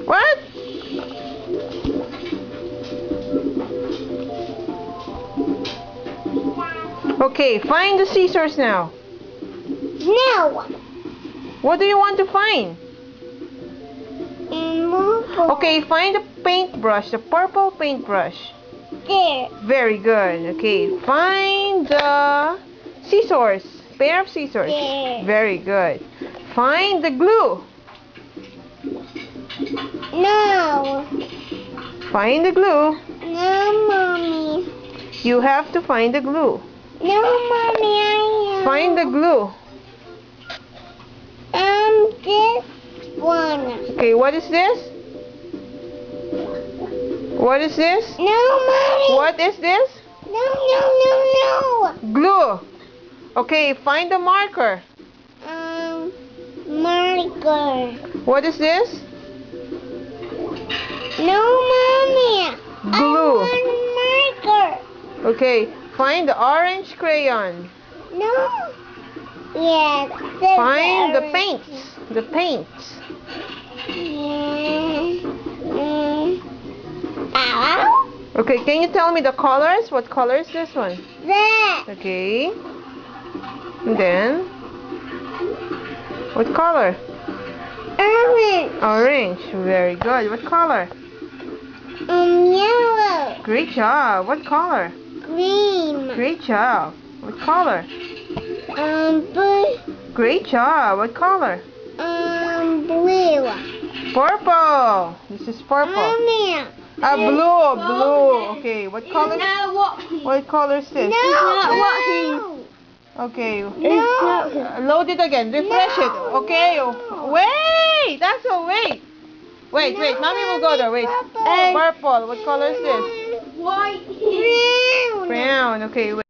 What? Okay, find the scissors now. No. What do you want to find? Purple. Okay, find the paintbrush, the purple paintbrush. There. Very good. Okay, find the scissors, pair of scissors. There. Very good. Find the glue. No. Find the glue. No, Mommy. You have to find the glue. No, Mommy, I know. Find the glue. This one. Okay, what is this? What is this? No, Mommy. What is this? No. Glue. Okay, find the marker. Marker. What is this? No, Mommy. Glue. I want marker. Okay, find the orange crayon. No. Yeah. Find the paints. The paints. Okay, can you tell me the colors? What color is this one? That. Okay. And then, what color? Orange. Orange. Very good. What color? Yellow. Great job. What color? Green. Great job. What color? Blue. Great job. What color? Blue. Purple. This is purple. Mommy. Blue. Okay, what color? What color is this? No. Okay. No. Load it again. Refresh it. Okay. Wait. That's a wait. Wait. Mommy will go there. Wait. Purple. Purple. What color is this? White. Brown. Brown. Okay. Wait.